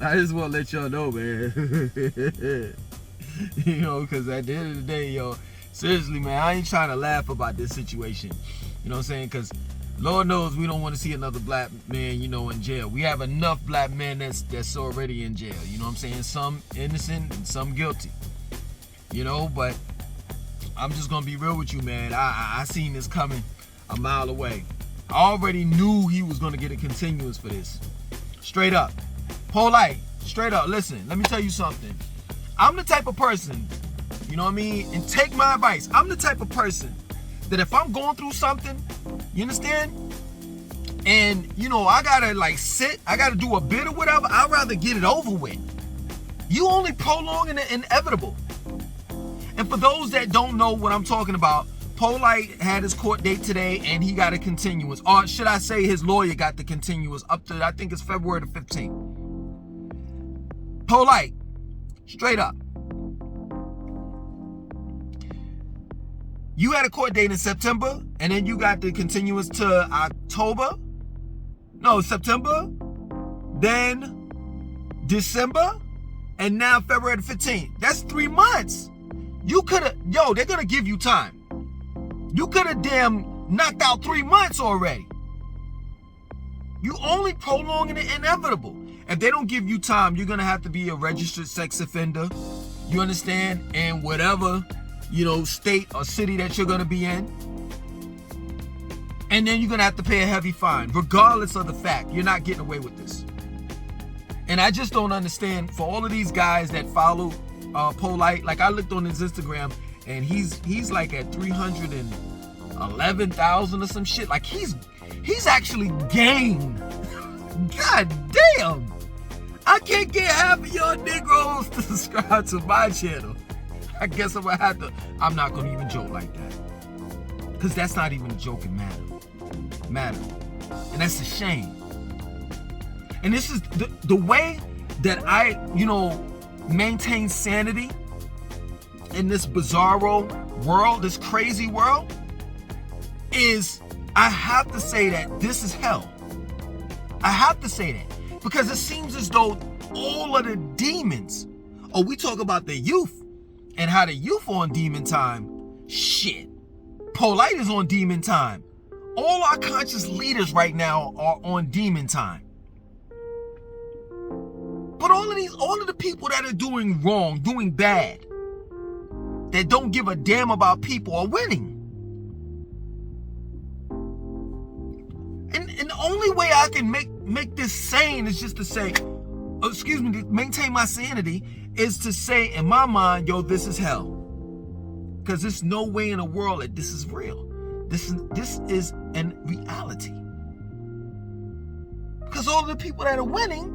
I just want to let y'all know, man. You know, because at the end of the day, yo, seriously, man, I ain't trying to laugh about this situation. You know what I'm saying? Because Lord knows we don't want to see another black man, you know, in jail. We have enough black men that's already in jail. You know what I'm saying? Some innocent and some guilty. You know, but I'm just going to be real with you, man. I seen this coming a mile away. I already knew he was going to get a continuance for this. Straight up. Polight, straight up. Listen, let me tell you something. I'm the type of person, you know what I mean? And take my advice. I'm the type of person that if I'm going through something, you understand? And, you know, I gotta like sit, I gotta do a bit or whatever, I'd rather get it over with. You only prolonging the inevitable. And for those that don't know what I'm talking about, Polight had his court date today and he got a continuance. Or should I say his lawyer got the continuance up to, I think it's February the 15th. Polight, straight up. You had a court date in September, and then you got the continuance to September, then December, and now February the 15th. That's 3 months. You could have, they're going to give you time. You could have damn knocked out 3 months already. You only prolonging the inevitable. If they don't give you time, you're going to have to be a registered sex offender. You understand? And whatever, you know, state or city that you're going to be in. And then you're going to have to pay a heavy fine, regardless of the fact. You're not getting away with this. And I just don't understand, for all of these guys that follow Polight, like I looked on his Instagram, and he's like at 311,000 or some shit. Like he's actually gained. God damn. I can't get half of y'all Negroes to subscribe to my channel. I guess I'm not gonna even joke like that. Because that's not even a joking matter. And that's a shame. And this is the way that I, you know, maintain sanity in this bizarro world, this crazy world, is I have to say that this is hell. I have to say that. Because it seems as though all of the demons, we talk about the youth and how the youth on demon time. Shit. Polight is on demon time. All our conscious leaders right now are on demon time. But all of the people that are doing wrong, doing bad, that don't give a damn about people are winning. And the only way I can make this sane is just to say, to maintain my sanity, is to say in my mind, this is hell. Because there's no way in the world that this is real. This is an reality. Because all the people that are winning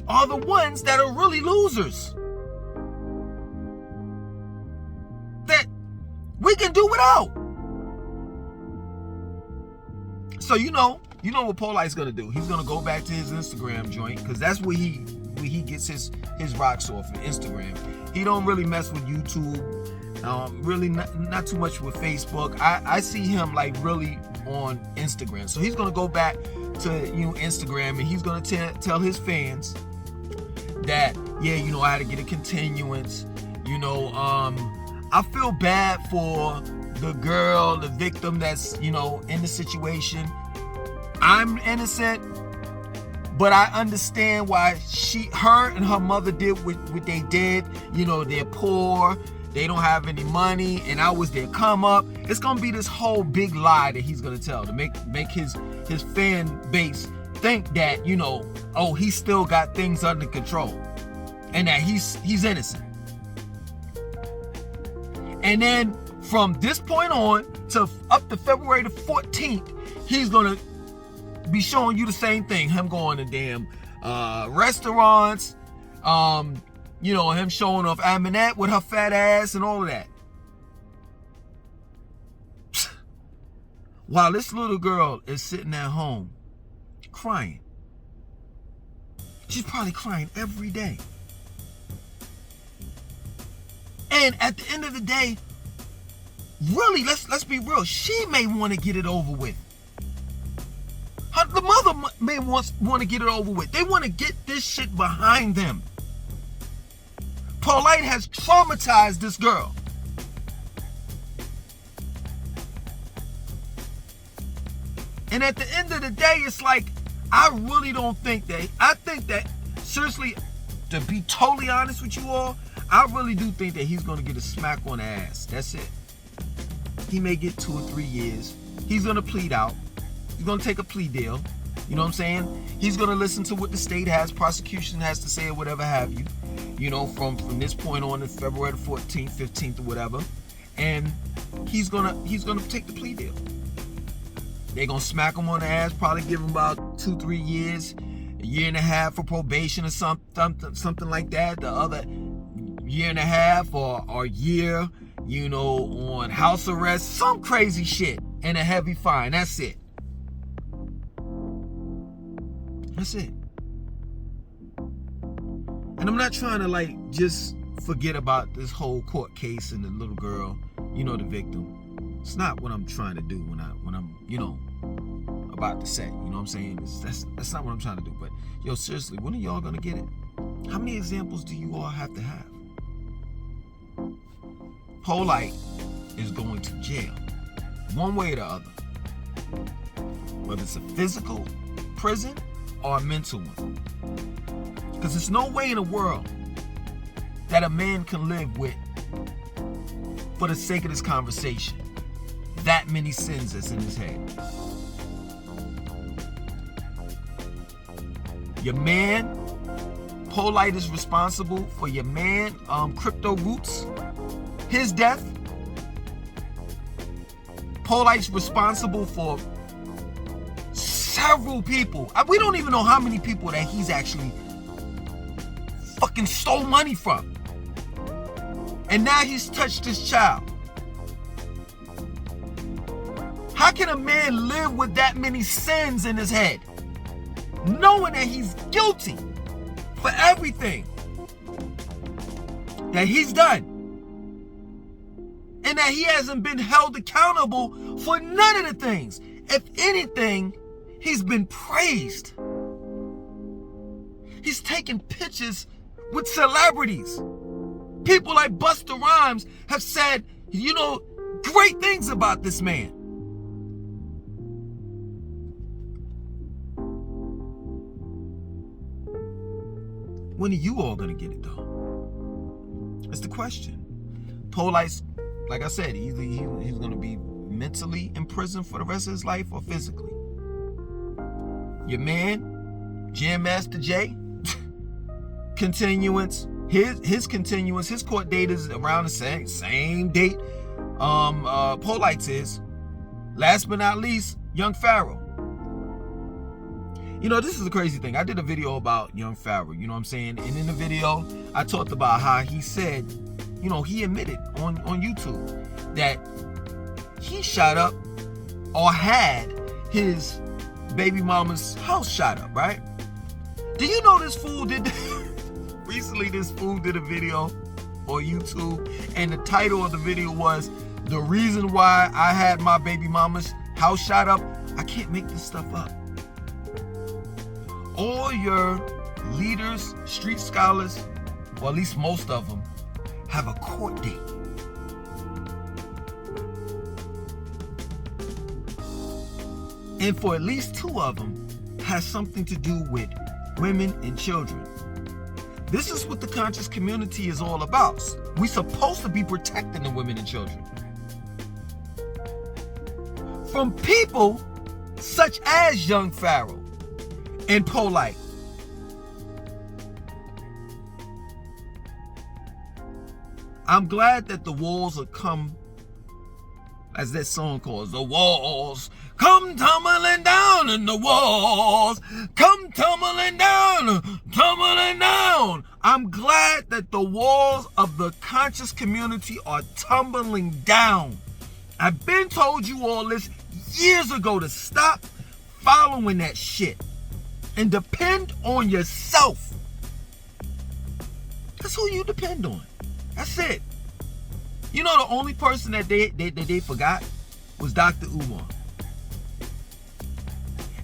are the ones that are really losers. That we can do without. So you know what Polight's gonna do. He's gonna go back to his Instagram joint, because that's where he gets his rocks off of Instagram. He don't really mess with YouTube. Really not too much with Facebook. I see him like really on Instagram. So he's gonna go back to Instagram, and he's gonna tell his fans that I had to get a continuance. I feel bad for the girl, the victim that's in the situation. I'm innocent, but I understand why her and her mother did what they did. They're poor. They don't have any money, and I was their come up. It's gonna be this whole big lie that he's gonna tell to make his fan base think that he still got things under control, and that he's innocent. And then from this point on to up to February the 14th, he's gonna be showing you the same thing. Him going to damn restaurants. Him showing off Aminette with her fat ass and all of that. While this little girl is sitting at home crying. She's probably crying every day. And at the end of the day, really, let's be real, she may want to get it over with. the mother may want to get it over with. They want to get this shit behind them. Polight has traumatized this girl. And at the end of the day, it's like, I really don't think that, I think that, seriously, to be totally honest with you all, I really do think that he's going to get a smack on the ass. That's it. He may get 2 or 3 years. He's going to plead out. He's going to take a plea deal. You know what I'm saying? He's going to listen to what the state has, prosecution has to say, or whatever have you. You know, from this point on to February the 14th, 15th, or whatever. And he's gonna take the plea deal. They're going to smack him on the ass, probably give him about 2-3 years, a year and a half for probation or something like that. The other year and a half or a year, you know, on house arrest, some crazy shit, and a heavy fine. That's it. That's it. And I'm not trying to like just forget about this whole court case and the little girl, you know, the victim. It's not what I'm trying to do when I'm, you know, about to say. You know what I'm saying? That's not what I'm trying to do. But yo, seriously, when are y'all gonna get it? How many examples do you all have to have? Polight is going to jail, one way or the other. Whether it's a physical prison or a mental one. Because there's no way in the world that a man can live with, for the sake of this conversation, that many sins that's in his head. Your man, Polight, is responsible for your man, Crypto Roots, his death. Polight's responsible for several people. We don't even know how many people that he's actually fucking stole money from. And now he's touched his child. How can a man live with that many sins in his head, knowing that he's guilty for everything that he's done, and that he hasn't been held accountable for none of the things? If anything, he's been praised. He's taken pictures with celebrities. People like Busta Rhymes have said, you know, great things about this man. When are you all gonna get it though? That's the question. Polight's, like I said, either he's gonna be mentally in prison for the rest of his life or physically. Your man, Jam Master Jay, continuance, his continuance, his court date is around the same date Polight's is. Last but not least, Young Pharaoh. You know, this is a crazy thing. I did a video about Young Pharaoh, you know what I'm saying? And in the video, I talked about how he said, you know, he admitted on YouTube that he shot up or had his baby mama's house shot up, right? Do you know this fool did recently this fool did a video on YouTube, and the title of the video was, "The reason why I had my baby mama's house shot up." I can't make this stuff up. All your leaders, street scholars, or at least most of them, have a court date. And for at least 2 of them, has something to do with women and children. This is what the conscious community is all about. We're supposed to be protecting the women and children from people such as Young Pharaoh and Polight. I'm glad that the walls have come, as that song calls, the walls come tumbling down, and the walls come tumbling down, tumbling down. I'm glad that the walls of the conscious community are tumbling down. I've been told you all this years ago to stop following that shit and depend on yourself. That's who you depend on. That's it. You know, the only person that they forgot was Dr. Umar.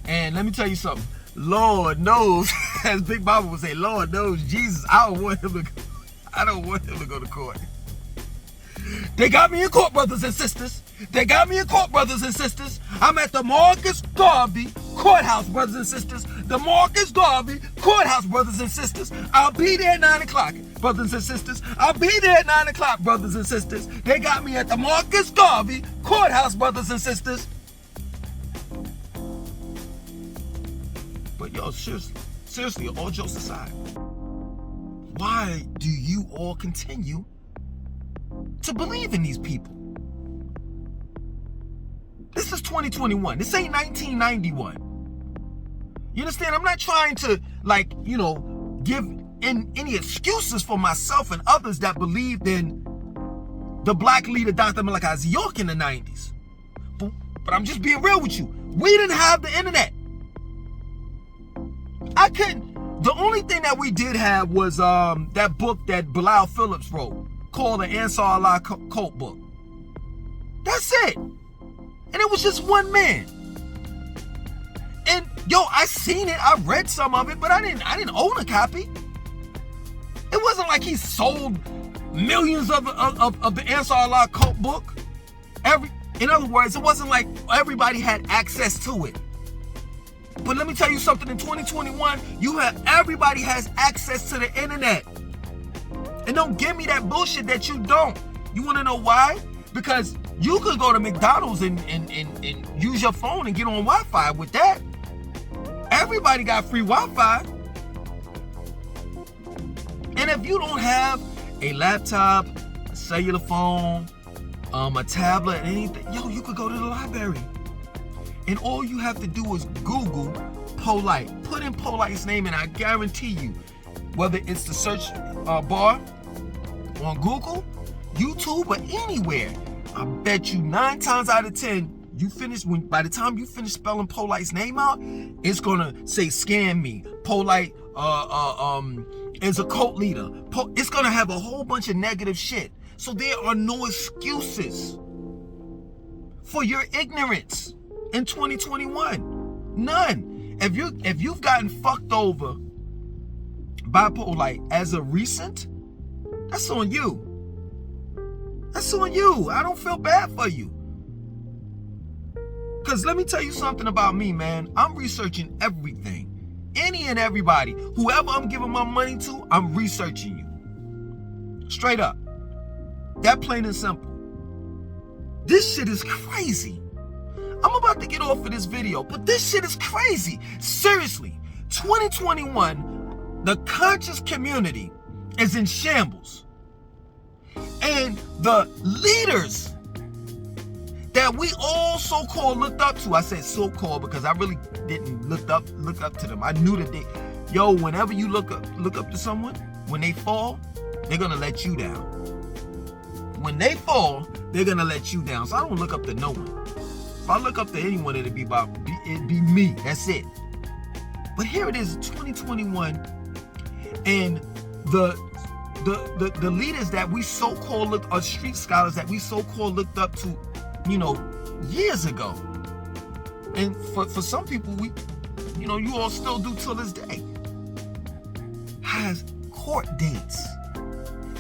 And let me tell you something. Lord knows, as Big Baba would say, Lord knows, Jesus, I don't want him to go to court. They got me in court, brothers and sisters. They got me in court, brothers and sisters. I'm at the Marcus Garvey Courthouse, brothers and sisters. The Marcus Garvey Courthouse, brothers and sisters. I'll be there at 9 o'clock, brothers and sisters. I'll be there at 9 o'clock, brothers and sisters. They got me at the Marcus Garvey Courthouse, brothers and sisters. But yo, seriously, all jokes aside, why do you all continue to believe in these people? This is 2021. This ain't 1991. You understand? I'm not trying to, give in any excuses for myself and others that believed in the black leader, Dr. Malachi York, in the 90s. But I'm just being real with you. We didn't have the internet. I couldn't. The only thing that we did have was that book that Bilal Phillips wrote called the Ansar Allah Cult book. That's it. And it was just one man. And yo, I seen it. I read some of it, but I didn't own a copy. It wasn't like he sold millions of the Ansar Allah Cult book. In other words, it wasn't like everybody had access to it. But let me tell you something, in 2021, everybody has access to the internet. And don't give me that bullshit that you don't. You want to know why? Because you could go to McDonald's and use your phone and get on Wi-Fi with that. Everybody got free Wi-Fi. And if you don't have a laptop, a cellular phone, a tablet, anything, you could go to the library. And all you have to do is Google Polight. Put in Polight's name, and I guarantee you, whether it's the search bar on Google, YouTube, or anywhere, I bet you 9 times out of 10, by the time you finish spelling Polight's name out, it's gonna say scam me. Polight is a cult leader. It's gonna have a whole bunch of negative shit. So there are no excuses for your ignorance in 2021. None. If you've gotten fucked over by Polight as a recent, that's on you. That's on you. I don't feel bad for you. Because let me tell you something about me, man. I'm researching everything. Any and everybody. Whoever I'm giving my money to, I'm researching you. Straight up. That plain and simple. This shit is crazy. I'm about to get off of this video, but this shit is crazy. Seriously. 2021, the conscious community is in shambles. And the leaders that we all so-called looked up to, I said so-called because I really didn't look up to them. I knew that whenever you look up to someone, when they fall, they're gonna let you down. When they fall, they're gonna let you down. So I don't look up to no one. If I look up to anyone, it'd be me. That's it. But here it is, 2021, and the leaders that we so-called are street scholars that we so-called looked up to, years ago. And for some people, you all still do till this day, has court dates.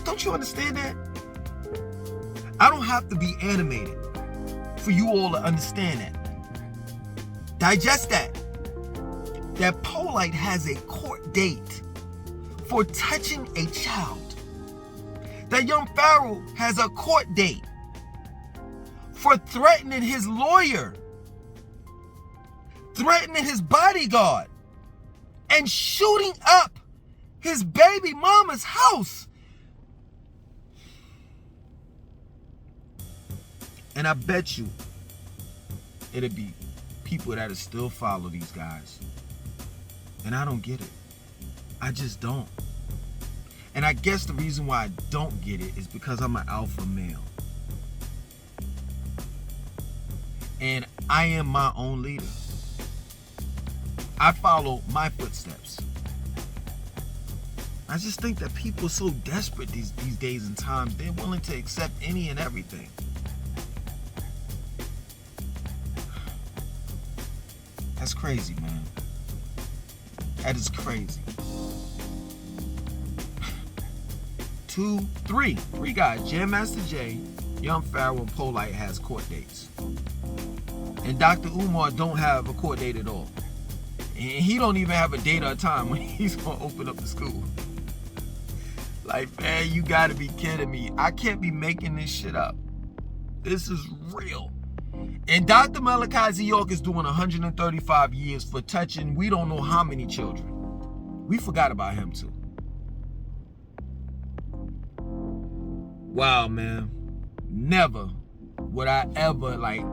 Don't you understand that? I don't have to be animated for you all to understand that. Digest that. That Polight has a court date for touching a child. That young Pharaoh has a court date for threatening his lawyer, threatening his bodyguard, and shooting up his baby mama's house. And I bet you it'll be people that'll still follow these guys. And I don't get it. I just don't. And I guess the reason why I don't get it is because I'm an alpha male. And I am my own leader. I follow my footsteps. I just think that people are so desperate these days and times, they're willing to accept any and everything. That's crazy, man. That is crazy. 3 guys. Jam Master Jay, Young Pharaoh, and Polight has court dates. And Dr. Umar don't have a court date at all. And he don't even have a date or a time when he's gonna open up the school. Like, man, you gotta be kidding me. I can't be making this shit up. This is real. And Dr. Malachi York is doing 135 years for touching we don't know how many children. We forgot about him too. Wow, man. Never would I ever, like,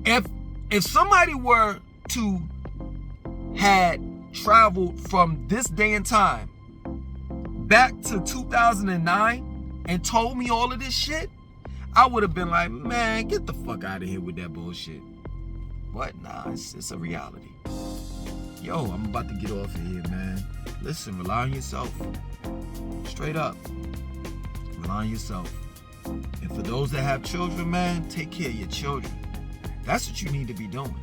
if somebody were to had traveled from this day and time back to 2009 and told me all of this shit, I would have been like, man, get the fuck out of here with that bullshit. But nah, it's a reality. Yo, I'm about to get off of here, man. Listen, rely on yourself. Straight up. Rely on yourself. And for those that have children, man, take care of your children. That's what you need to be doing.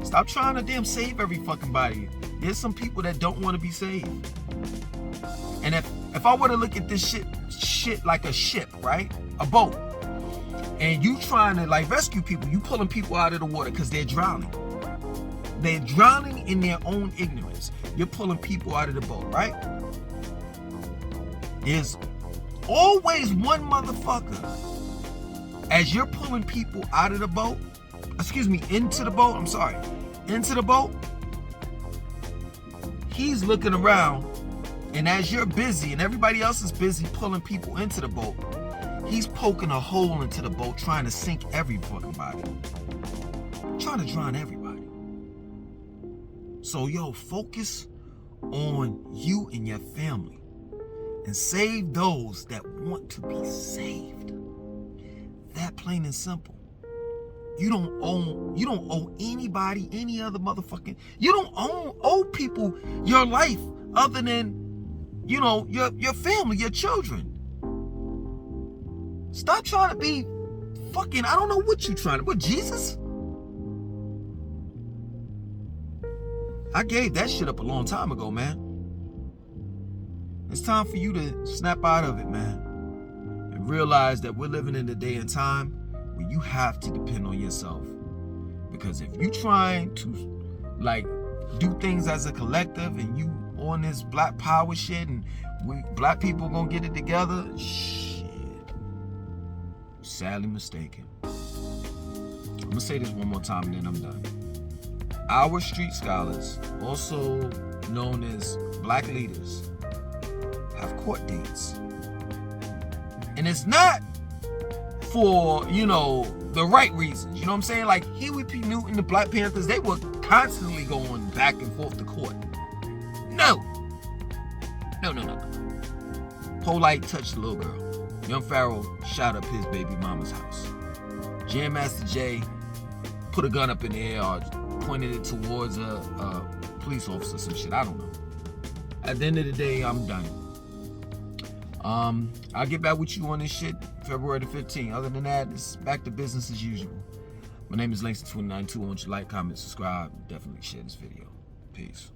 Stop trying to damn save every fucking body. There's some people that don't want to be saved. And if I were to look at this shit like a ship, right? A boat. And you trying to like rescue people, you pulling people out of the water because they're drowning. They're drowning in their own ignorance. You're pulling people out of the boat, right? There's always one motherfucker as you're pulling people out of the boat, into the boat, he's looking around, and as you're busy and everybody else is busy pulling people into the boat, he's poking a hole into the boat trying to sink every fucking body. Trying to drown everybody. So yo, focus on you and your family and save those that want to be saved. That plain and simple. You don't owe anybody, any other motherfucking, you don't owe people your life other than, your family, your children. Stop trying to be fucking, I don't know what you trying to, what, Jesus? I gave that shit up a long time ago, man. It's time for you to snap out of it, man. And realize that we're living in a day and time where you have to depend on yourself. Because if you trying to, like, do things as a collective and you on this black power shit and black people gonna get it together, shit. Sadly mistaken. I'm gonna say this one more time and then I'm done. Our street scholars, also known as black leaders, have court dates. And it's not for, the right reasons. You know what I'm saying? Like Huey P. Newton, the Black Panthers, they were constantly going back and forth to court. No. Polight touched the little girl. Young Pharaoh shot up his baby mama's house. Jam Master Jay put a gun up in the air or pointed it towards a police officer, some shit. I don't know. At the end of the day, I'm done. I'll get back with you on this shit February the 15th. Other than that, it's back to business as usual. My name is Langston292. I want you to like, comment, subscribe, definitely share this video. Peace.